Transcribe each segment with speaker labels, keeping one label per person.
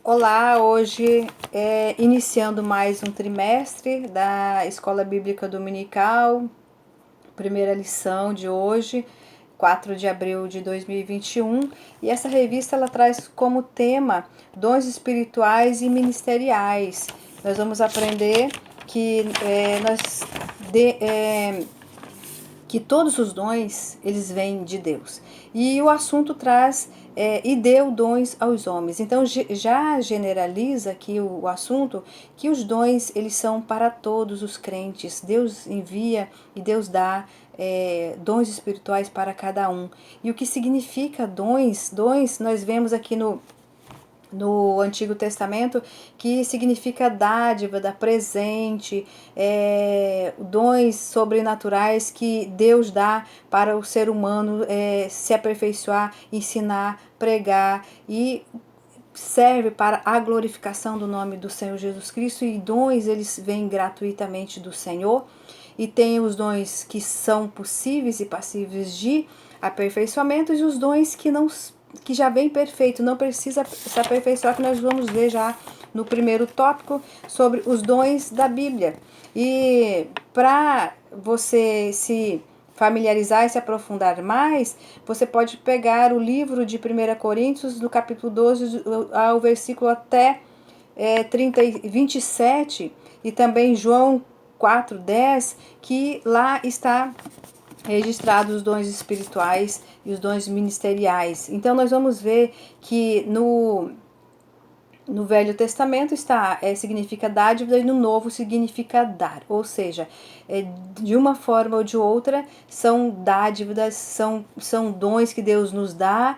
Speaker 1: Olá, hoje iniciando mais um trimestre da Escola Bíblica Dominical, primeira lição de hoje, 4 de abril de 2021, e essa revista ela traz como tema dons espirituais e ministeriais. Nós vamos aprender que que todos os dons eles vêm de Deus. E o assunto traz e deu dons aos homens. Então já generaliza aqui o assunto que os dons eles são para todos os crentes. Deus envia e Deus dá dons espirituais para cada um. E o que significa dons? Dons nós vemos aqui no Antigo Testamento, que significa dádiva, dar presente, dons sobrenaturais que Deus dá para o ser humano se aperfeiçoar, ensinar, pregar e serve para a glorificação do nome do Senhor Jesus Cristo. E dons eles vêm gratuitamente do Senhor, e tem os dons que são possíveis e passíveis de aperfeiçoamento e os dons que já vem perfeito, não precisa se aperfeiçoar, que nós vamos ver já no primeiro tópico sobre os dons da Bíblia. E para você se familiarizar e se aprofundar mais, você pode pegar o livro de 1 Coríntios, do capítulo 12 ao versículo até 27, e também João 4:10, que lá está registrados os dons espirituais e os dons ministeriais. Então nós vamos ver que no Velho Testamento significa dádiva, e no Novo significa dar, ou seja, de uma forma ou de outra são dádivas, são dons que Deus nos dá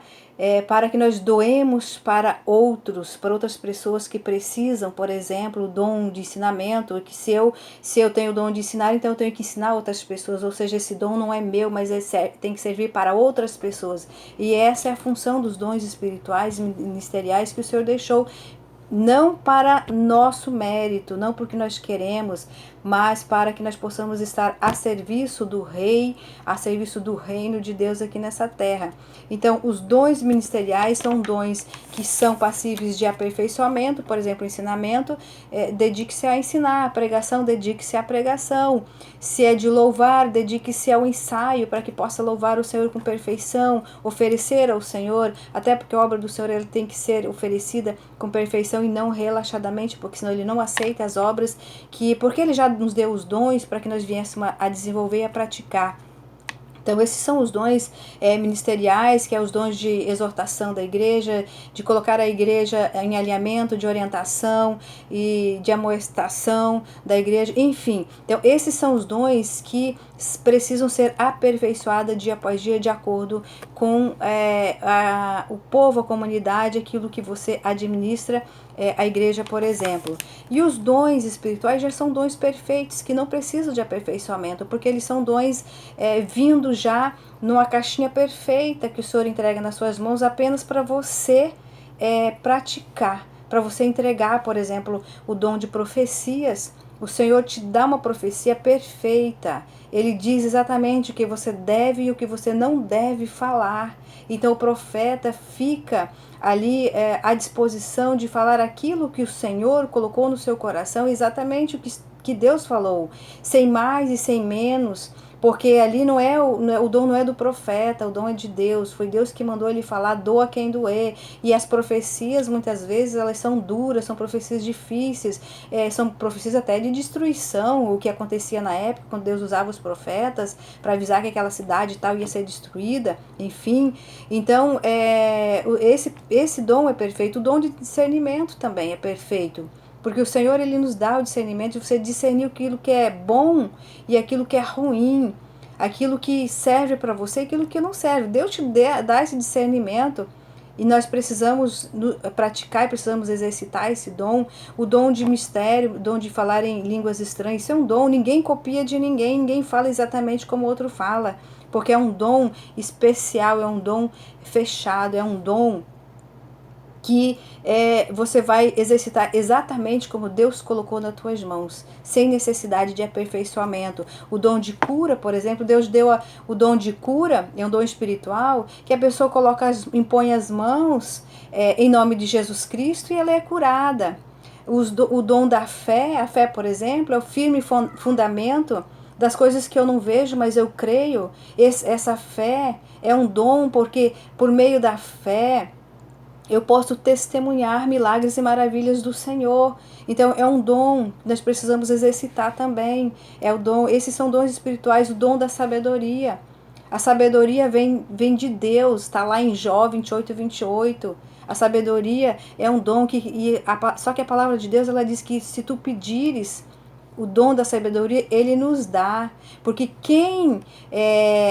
Speaker 1: para que nós doemos para outras pessoas que precisam. Por exemplo, o dom de ensinamento, que se eu tenho o dom de ensinar, então eu tenho que ensinar outras pessoas, ou seja, esse dom não é meu, mas tem que servir para outras pessoas. E essa é a função dos dons espirituais e ministeriais que o Senhor deixou, não para nosso mérito, não porque nós queremos, mas para que nós possamos estar a serviço do Rei, a serviço do reino de Deus aqui nessa terra. Então, os dons ministeriais são dons que são passíveis de aperfeiçoamento. Por exemplo, ensinamento, dedique-se a ensinar; a pregação, dedique-se à pregação; se é de louvar, dedique-se ao ensaio, para que possa louvar o Senhor com perfeição, oferecer ao Senhor, até porque a obra do Senhor ela tem que ser oferecida com perfeição e não relaxadamente, porque senão ele não aceita as obras, porque ele já nos deu os dons para que nós viéssemos a desenvolver e a praticar. Então, esses são os dons ministeriais, que é os dons de exortação da igreja, de colocar a igreja em alinhamento, de orientação e de amoestação da igreja, enfim. Então, esses são os dons que precisam ser aperfeiçoados dia após dia, de acordo com o povo, a comunidade, aquilo que você administra, a igreja, por exemplo. E os dons espirituais já são dons perfeitos, que não precisam de aperfeiçoamento, porque eles são dons vindos já numa caixinha perfeita que o Senhor entrega nas suas mãos apenas para você praticar, para você entregar. Por exemplo, o dom de profecias. O Senhor te dá uma profecia perfeita. Ele diz exatamente o que você deve e o que você não deve falar. Então o profeta fica ali à disposição de falar aquilo que o Senhor colocou no seu coração, exatamente o que Deus falou, sem mais e sem menos. Porque ali o dom não é do profeta, o dom é de Deus. Foi Deus que mandou ele falar, doa quem doer. E as profecias, muitas vezes, elas são duras, são profecias difíceis, são profecias até de destruição, o que acontecia na época, quando Deus usava os profetas para avisar que aquela cidade tal ia ser destruída, enfim. Então, esse dom é perfeito. O dom de discernimento também é perfeito. Porque o Senhor ele nos dá o discernimento de você discernir aquilo que é bom e aquilo que é ruim, aquilo que serve para você e aquilo que não serve. Deus te dá esse discernimento e nós precisamos praticar e precisamos exercitar esse dom. O dom de mistério, o dom de falar em línguas estranhas, isso é um dom. Ninguém copia de ninguém, ninguém fala exatamente como o outro fala, porque é um dom especial, é um dom fechado, é um dom que você vai exercitar exatamente como Deus colocou nas tuas mãos, sem necessidade de aperfeiçoamento. O dom de cura, por exemplo, Deus deu o dom de cura, é um dom espiritual, que a pessoa impõe as mãos em nome de Jesus Cristo e ela é curada. O dom da fé, a fé, por exemplo, é o firme fundamento das coisas que eu não vejo, mas eu creio. Essa fé é um dom, porque por meio da fé eu posso testemunhar milagres e maravilhas do Senhor. Então é um dom que nós precisamos exercitar também. Esses são dons espirituais, o dom da sabedoria. A sabedoria vem de Deus, está lá em Jó 28:28. A sabedoria é um dom só que a palavra de Deus, ela diz que se tu pedires o dom da sabedoria, ele nos dá. Porque quem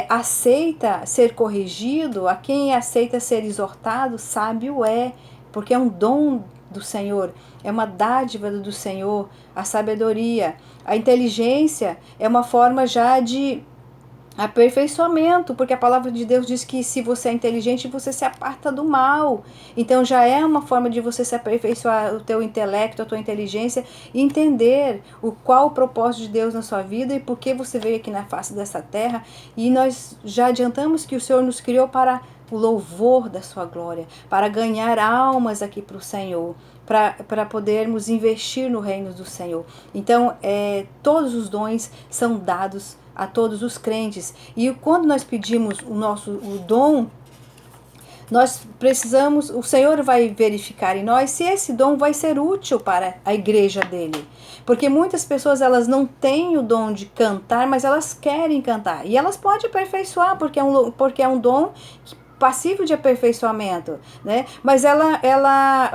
Speaker 1: aceita ser corrigido, a quem aceita ser exortado, sábio é. Porque é um dom do Senhor, é uma dádiva do Senhor, a sabedoria. A inteligência é uma forma já de aperfeiçoamento, porque a palavra de Deus diz que se você é inteligente, você se aparta do mal. Então já é uma forma de você se aperfeiçoar o teu intelecto, a tua inteligência, e entender qual o propósito de Deus na sua vida e por que você veio aqui na face dessa terra. E nós já adiantamos que o Senhor nos criou para o louvor da sua glória, para ganhar almas aqui para o Senhor, para podermos investir no reino do Senhor. Então, todos os dons são dados a todos os crentes. E quando nós pedimos o dom, nós precisamos, o Senhor vai verificar em nós se esse dom vai ser útil para a igreja dele. Porque muitas pessoas, elas não têm o dom de cantar, mas elas querem cantar. E elas podem aperfeiçoar, porque é um dom passível de aperfeiçoamento, né? Mas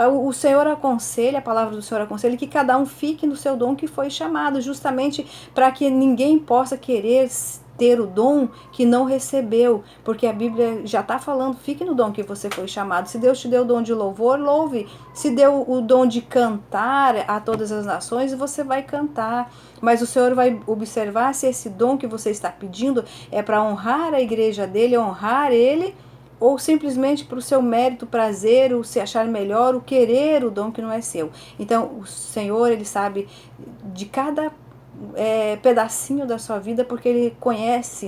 Speaker 1: o Senhor aconselha, a palavra do Senhor aconselha que cada um fique no seu dom que foi chamado, justamente para que ninguém possa querer ter o dom que não recebeu, porque a Bíblia já está falando, fique no dom que você foi chamado. Se Deus te deu o dom de louvor, louve. Se deu o dom de cantar a todas as nações, você vai cantar. Mas o Senhor vai observar se esse dom que você está pedindo é para honrar a igreja dele, honrar ele, ou simplesmente para o seu mérito, prazer, o se achar melhor, o querer o dom que não é seu. Então o Senhor, ele sabe de cada pedacinho da sua vida, porque ele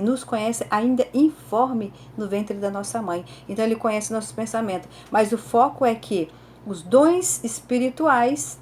Speaker 1: nos conhece ainda informe no ventre da nossa mãe. Então ele conhece nossos pensamentos. Mas o foco é que os dons espirituais,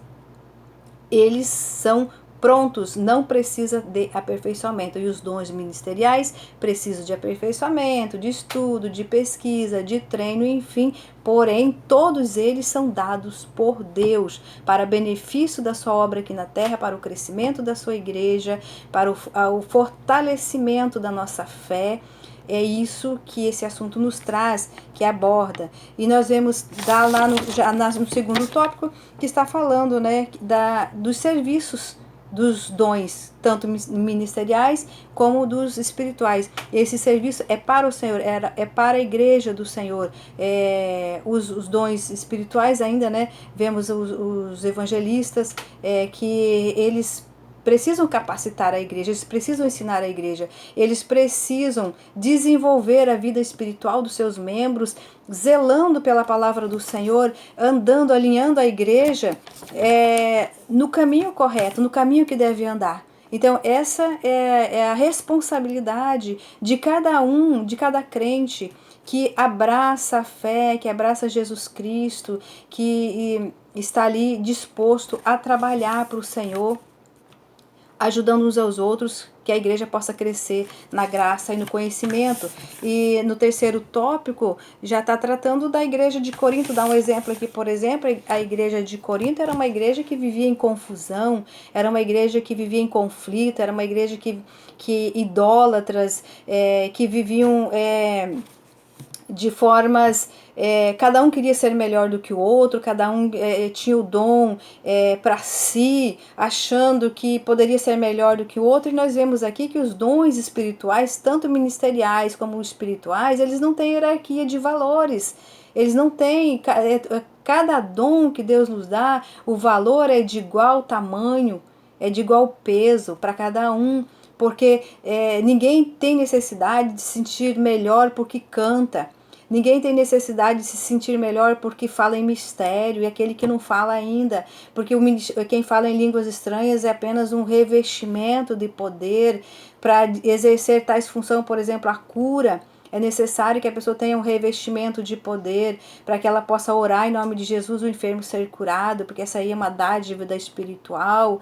Speaker 1: eles são prontos, não precisa de aperfeiçoamento. E os dons ministeriais precisam de aperfeiçoamento, de estudo, de pesquisa, de treino, enfim. Porém, todos eles são dados por Deus para benefício da sua obra aqui na terra, para o crescimento da sua igreja, para o fortalecimento da nossa fé. É isso que esse assunto nos traz, que aborda. E nós vemos lá no segundo tópico, que está falando, né, dos serviços, dos dons, tanto ministeriais como dos espirituais. Esse serviço é para o Senhor, é para a igreja do Senhor. Os dons espirituais ainda, né? Vemos os evangelistas, que eles precisam capacitar a igreja, eles precisam ensinar a igreja, eles precisam desenvolver a vida espiritual dos seus membros, zelando pela palavra do Senhor, andando, alinhando a igreja no caminho correto, no caminho que deve andar. Então essa é a responsabilidade de cada um, de cada crente que abraça a fé, que abraça Jesus Cristo, que está ali disposto a trabalhar para o Senhor, ajudando uns aos outros, que a igreja possa crescer na graça e no conhecimento. E no terceiro tópico, já está tratando da igreja de Corinto. Dá um exemplo aqui, por exemplo, a igreja de Corinto era uma igreja que vivia em confusão, era uma igreja que vivia em conflito, era uma igreja que idólatras, que viviam de formas, cada um queria ser melhor do que o outro, cada um tinha o dom para si, achando que poderia ser melhor do que o outro. E nós vemos aqui que os dons espirituais, tanto ministeriais como espirituais, eles não têm hierarquia de valores, eles não têm, cada dom que Deus nos dá, o valor é de igual tamanho, é de igual peso para cada um. Porque ninguém tem necessidade de se sentir melhor porque canta. Ninguém tem necessidade de se sentir melhor porque fala em mistério, e aquele que não fala ainda, porque quem fala em línguas estranhas é apenas um revestimento de poder para exercer tais funções, por exemplo, a cura. É necessário que a pessoa tenha um revestimento de poder para que ela possa orar em nome de Jesus, o enfermo ser curado, porque essa aí é uma dádiva espiritual,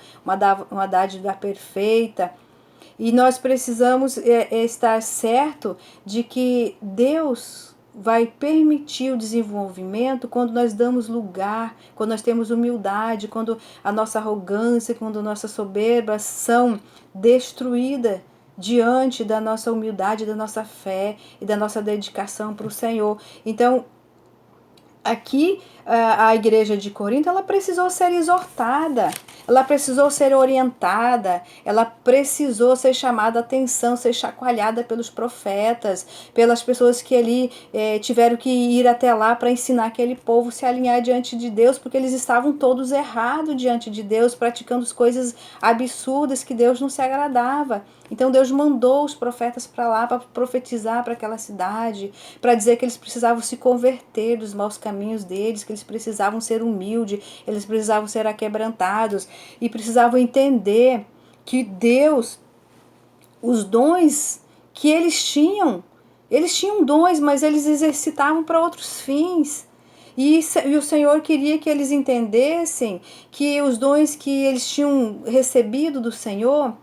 Speaker 1: uma dádiva perfeita. E nós precisamos estar certo de que Deus vai permitir o desenvolvimento quando nós damos lugar, quando nós temos humildade, quando a nossa arrogância, quando a nossa soberba são destruídas diante da nossa humildade, da nossa fé e da nossa dedicação para o Senhor. Então, aqui a igreja de Corinto, ela precisou ser exortada, ela precisou ser orientada, ela precisou ser chamada a atenção, ser chacoalhada pelos profetas, pelas pessoas que ali tiveram que ir até lá para ensinar aquele povo a se alinhar diante de Deus, porque eles estavam todos errados diante de Deus, praticando as coisas absurdas que Deus não se agradava. Então Deus mandou os profetas para lá para profetizar para aquela cidade, para dizer que eles precisavam se converter dos maus caminhos deles, que eles precisavam ser humildes, eles precisavam ser aquebrantados e precisavam entender que Deus, os dons que eles tinham dons, mas eles exercitavam para outros fins. E o Senhor queria que eles entendessem que os dons que eles tinham recebido do Senhor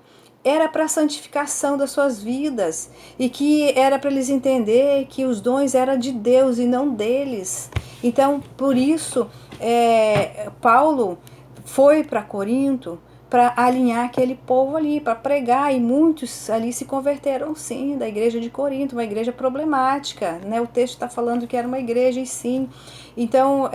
Speaker 1: era para a santificação das suas vidas, e que era para eles entender que os dons eram de Deus e não deles. Então, por isso, Paulo foi para Corinto para alinhar aquele povo ali, para pregar, e muitos ali se converteram sim, da igreja de Corinto, uma igreja problemática, né? O texto está falando que era uma igreja e sim. Então,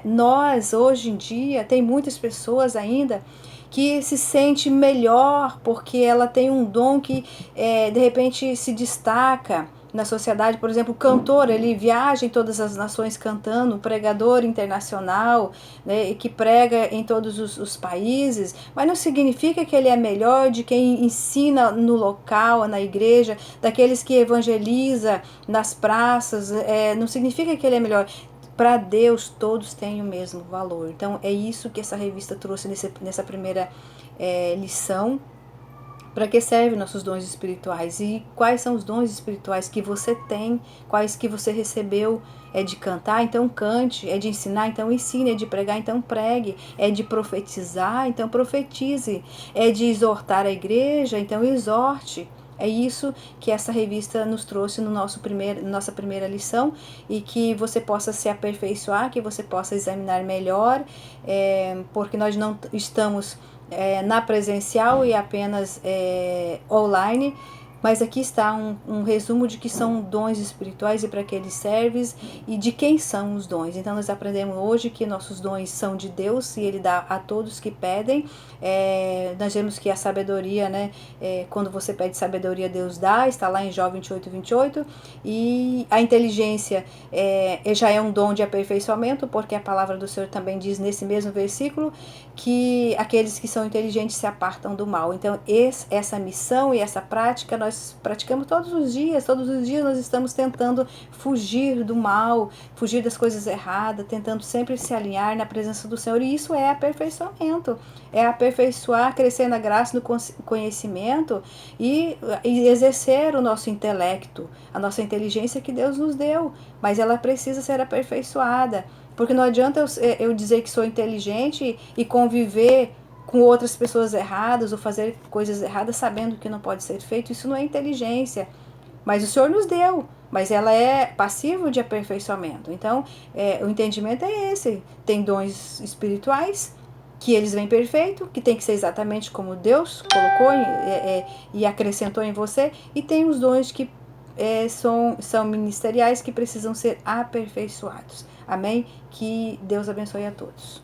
Speaker 1: nós, hoje em dia, tem muitas pessoas ainda que se sente melhor porque ela tem um dom que de repente se destaca na sociedade. Por exemplo, o cantor, ele viaja em todas as nações cantando, o pregador internacional, né, que prega em todos os países, mas não significa que ele é melhor de quem ensina no local, na igreja, daqueles que evangeliza nas praças, não significa que ele é melhor. Para Deus, todos têm o mesmo valor. Então, é isso que essa revista trouxe nessa primeira lição. Para que servem nossos dons espirituais? E quais são os dons espirituais que você tem? Quais que você recebeu? É de cantar? Então cante. É de ensinar? Então ensine. É de pregar? Então pregue. É de profetizar? Então profetize. É de exortar a igreja? Então exorte. É isso que essa revista nos trouxe no nossa primeira lição, e que você possa se aperfeiçoar, que você possa examinar melhor, porque nós não estamos na presencial e apenas online, mas aqui está um resumo de que são dons espirituais e para que eles servem e de quem são os dons. Então nós aprendemos hoje que nossos dons são de Deus e Ele dá a todos que pedem. Nós vemos que a sabedoria, né, quando você pede sabedoria, Deus dá, está lá em Jó 28:28, e a inteligência já é um dom de aperfeiçoamento, porque a palavra do Senhor também diz nesse mesmo versículo que aqueles que são inteligentes se apartam do mal. Então essa missão e essa prática nós praticamos todos os dias nós estamos tentando fugir do mal, fugir das coisas erradas, tentando sempre se alinhar na presença do Senhor, e isso é aperfeiçoamento, é aperfeiçoar, crescer na graça, no conhecimento e exercer o nosso intelecto, a nossa inteligência que Deus nos deu, mas ela precisa ser aperfeiçoada, porque não adianta eu dizer que sou inteligente e conviver com outras pessoas erradas ou fazer coisas erradas sabendo que não pode ser feito. Isso não é inteligência, mas o Senhor nos deu, mas ela é passiva de aperfeiçoamento. Então o entendimento é esse: tem dons espirituais que eles vêm perfeito, que tem que ser exatamente como Deus colocou e acrescentou em você, e tem os dons que são ministeriais, que precisam ser aperfeiçoados. Amém? Que Deus abençoe a todos.